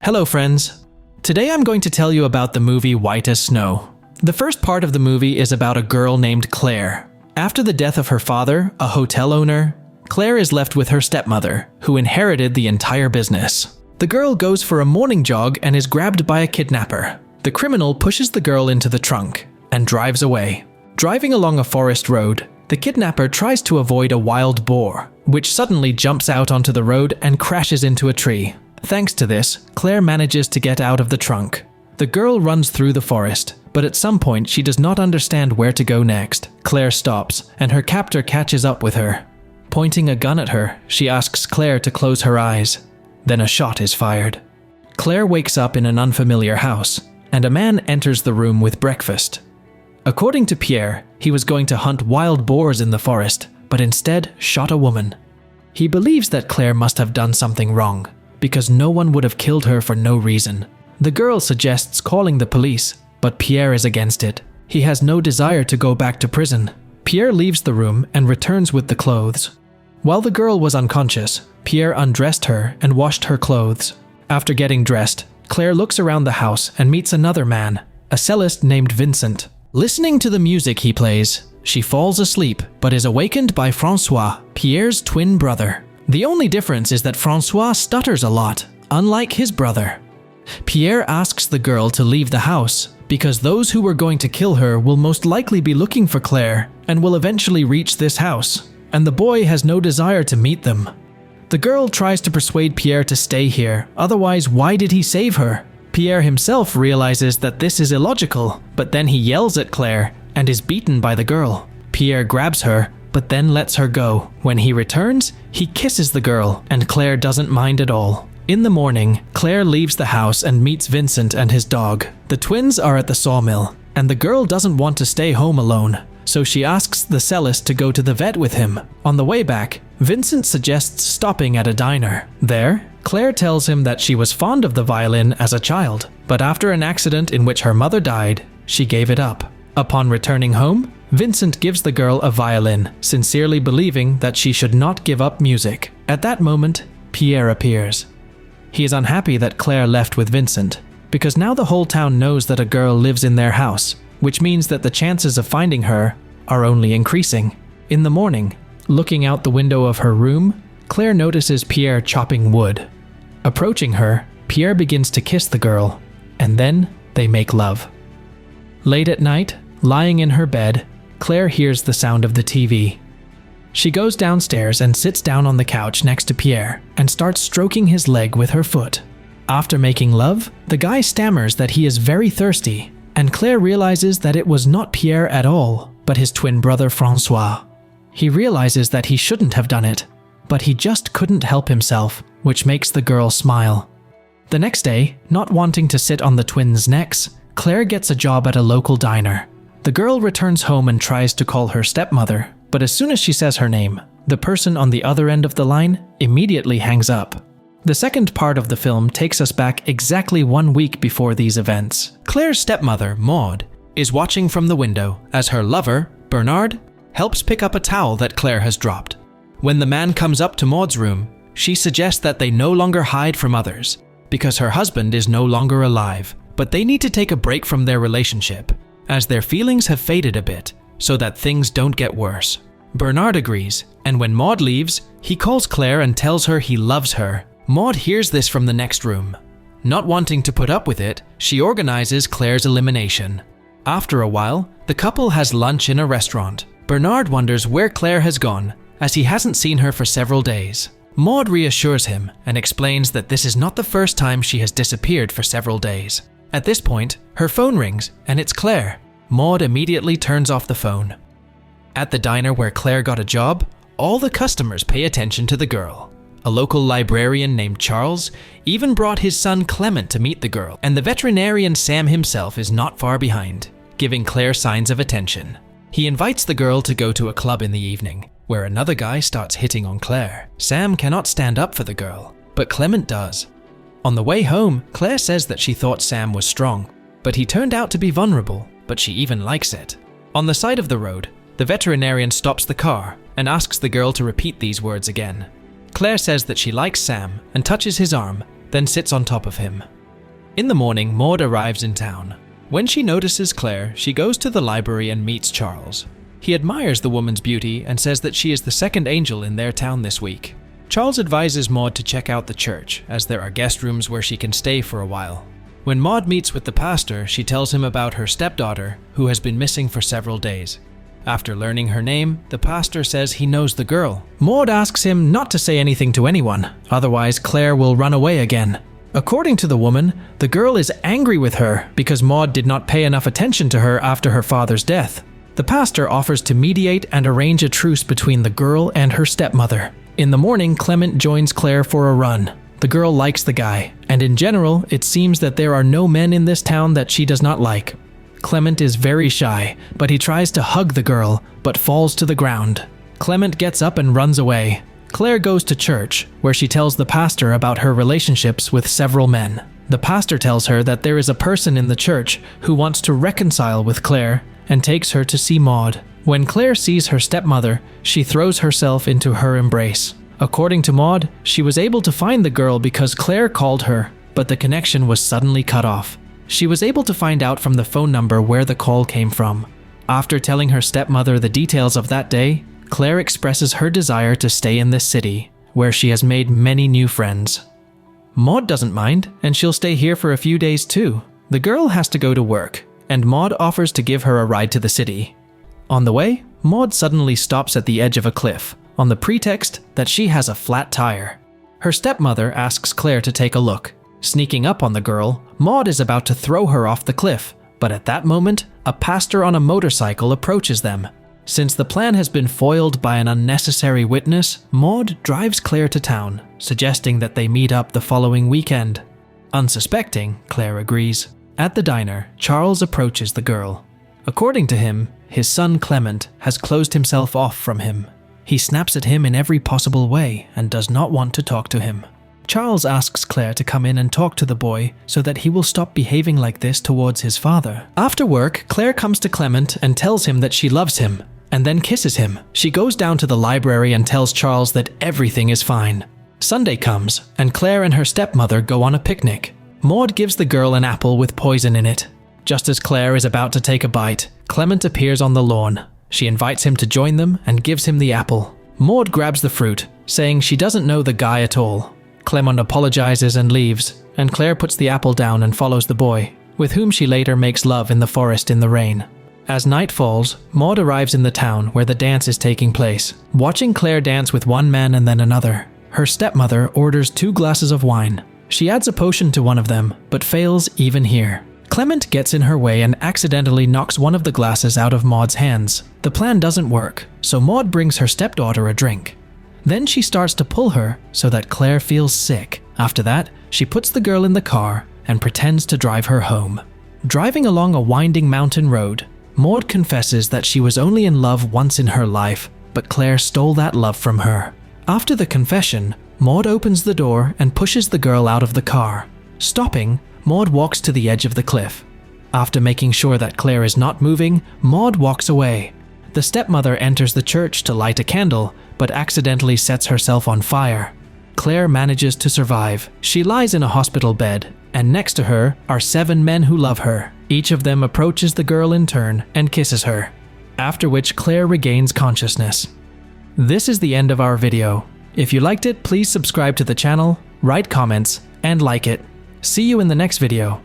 Hello friends. Today I'm going to tell you about the movie White as Snow. The first part of the movie is about a girl named Claire. After the death of her father, a hotel owner, Claire is left with her stepmother, who inherited the entire business. The girl goes for a morning jog and is grabbed by a kidnapper. The criminal pushes the girl into the trunk and drives away. Driving along a forest road, the kidnapper tries to avoid a wild boar, which suddenly jumps out onto the road and crashes into a tree. Thanks to this, Claire manages to get out of the trunk. The girl runs through the forest, but at some point she does not understand where to go next. Claire stops, and her captor catches up with her. Pointing a gun at her, she asks Claire to close her eyes. Then a shot is fired. Claire wakes up in an unfamiliar house, and a man enters the room with breakfast. According to Pierre, he was going to hunt wild boars in the forest, but instead shot a woman. He believes that Claire must have done something wrong, because no one would have killed her for no reason. The girl suggests calling the police, but Pierre is against it. He has no desire to go back to prison. Pierre leaves the room and returns with the clothes. While the girl was unconscious, Pierre undressed her and washed her clothes. After getting dressed, Claire looks around the house and meets another man, a cellist named Vincent. Listening to the music he plays, she falls asleep but is awakened by Francois, Pierre's twin brother. The only difference is that Francois stutters a lot, unlike his brother. Pierre asks the girl to leave the house because those who were going to kill her will most likely be looking for Claire and will eventually reach this house, and the boy has no desire to meet them. The girl tries to persuade Pierre to stay here, otherwise why did he save her? Pierre himself realizes that this is illogical, but then he yells at Claire and is beaten by the girl. Pierre grabs her, but then lets her go. When he returns, he kisses the girl, and Claire doesn't mind at all. In the morning, Claire leaves the house and meets Vincent and his dog. The twins are at the sawmill, and the girl doesn't want to stay home alone, so she asks the cellist to go to the vet with him. On the way back, Vincent suggests stopping at a diner. There, Claire tells him that she was fond of the violin as a child, but after an accident in which her mother died, she gave it up. Upon returning home, Vincent gives the girl a violin, sincerely believing that she should not give up music. At that moment, Pierre appears. He is unhappy that Claire left with Vincent, because now the whole town knows that a girl lives in their house, which means that the chances of finding her are only increasing. In the morning, looking out the window of her room, Claire notices Pierre chopping wood. Approaching her, Pierre begins to kiss the girl, and then they make love. Late at night, lying in her bed, Claire hears the sound of the TV. She goes downstairs and sits down on the couch next to Pierre and starts stroking his leg with her foot. After making love, the guy stammers that he is very thirsty, and Claire realizes that it was not Pierre at all, but his twin brother Francois. He realizes that he shouldn't have done it, but he just couldn't help himself, which makes the girl smile. The next day, not wanting to sit on the twins' necks, Claire gets a job at a local diner. The girl returns home and tries to call her stepmother, but as soon as she says her name, the person on the other end of the line immediately hangs up. The second part of the film takes us back exactly 1 week before these events. Claire's stepmother, Maud, is watching from the window as her lover, Bernard, helps pick up a towel that Claire has dropped. When the man comes up to Maud's room, she suggests that they no longer hide from others because her husband is no longer alive, but they need to take a break from their relationship, as their feelings have faded a bit, so that things don't get worse. Bernard agrees, and when Maud leaves, he calls Claire and tells her he loves her. Maud hears this from the next room. Not wanting to put up with it, she organizes Claire's elimination. After a while, the couple has lunch in a restaurant. Bernard wonders where Claire has gone, as he hasn't seen her for several days. Maud reassures him and explains that this is not the first time she has disappeared for several days. At this point, her phone rings, and it's Claire. Maud immediately turns off the phone. At the diner where Claire got a job, all the customers pay attention to the girl. A local librarian named Charles even brought his son Clement to meet the girl, and the veterinarian Sam himself is not far behind, giving Claire signs of attention. He invites the girl to go to a club in the evening, where another guy starts hitting on Claire. Sam cannot stand up for the girl, but Clement does. On the way home, Claire says that she thought Sam was strong, but he turned out to be vulnerable, but she even likes it. On the side of the road, the veterinarian stops the car and asks the girl to repeat these words again. Claire says that she likes Sam and touches his arm, then sits on top of him. In the morning, Maud arrives in town. When she notices Claire, she goes to the library and meets Charles. He admires the woman's beauty and says that she is the second angel in their town this week. Charles advises Maud to check out the church, as there are guest rooms where she can stay for a while. When Maud meets with the pastor, she tells him about her stepdaughter, who has been missing for several days. After learning her name, the pastor says he knows the girl. Maud asks him not to say anything to anyone, otherwise Claire will run away again. According to the woman, the girl is angry with her because Maud did not pay enough attention to her after her father's death. The pastor offers to mediate and arrange a truce between the girl and her stepmother. In the morning, Clement joins Claire for a run. The girl likes the guy, and in general, it seems that there are no men in this town that she does not like. Clement is very shy, but he tries to hug the girl, but falls to the ground. Clement gets up and runs away. Claire goes to church, where she tells the pastor about her relationships with several men. The pastor tells her that there is a person in the church who wants to reconcile with Claire and takes her to see Maud. When Claire sees her stepmother, she throws herself into her embrace. According to Maud, she was able to find the girl because Claire called her, but the connection was suddenly cut off. She was able to find out from the phone number where the call came from. After telling her stepmother the details of that day, Claire expresses her desire to stay in this city, where she has made many new friends. Maud doesn't mind, and she'll stay here for a few days too. The girl has to go to work, and Maud offers to give her a ride to the city. On the way, Maud suddenly stops at the edge of a cliff, on the pretext that she has a flat tire. Her stepmother asks Claire to take a look. Sneaking up on the girl, Maud is about to throw her off the cliff, but at that moment, a pastor on a motorcycle approaches them. Since the plan has been foiled by an unnecessary witness, Maud drives Claire to town, suggesting that they meet up the following weekend. Unsuspecting, Claire agrees. At the diner, Charles approaches the girl. According to him, his son Clement has closed himself off from him. He snaps at him in every possible way and does not want to talk to him. Charles asks Claire to come in and talk to the boy so that he will stop behaving like this towards his father. After work, Claire comes to Clement and tells him that she loves him, and then kisses him. She goes down to the library and tells Charles that everything is fine. Sunday comes, and Claire and her stepmother go on a picnic. Maud gives the girl an apple with poison in it. Just as Claire is about to take a bite, Clement appears on the lawn. She invites him to join them and gives him the apple. Maud grabs the fruit, saying she doesn't know the guy at all. Clement apologizes and leaves, and Claire puts the apple down and follows the boy, with whom she later makes love in the forest in the rain. As night falls, Maud arrives in the town where the dance is taking place. Watching Claire dance with one man and then another, her stepmother orders 2 glasses of wine. She adds a potion to one of them, but fails even here. Clement gets in her way and accidentally knocks one of the glasses out of Maud's hands. The plan doesn't work, so Maud brings her stepdaughter a drink. Then she starts to pull her so that Claire feels sick. After that, she puts the girl in the car and pretends to drive her home. Driving along a winding mountain road, Maud confesses that she was only in love once in her life, but Claire stole that love from her. After the confession, Maud opens the door and pushes the girl out of the car. Stopping, Maud walks to the edge of the cliff. After making sure that Claire is not moving, Maud walks away. The stepmother enters the church to light a candle, but accidentally sets herself on fire. Claire manages to survive. She lies in a hospital bed, and next to her are 7 men who love her. Each of them approaches the girl in turn and kisses her, after which Claire regains consciousness. This is the end of our video. If you liked it, please subscribe to the channel, write comments, and like it. See you in the next video.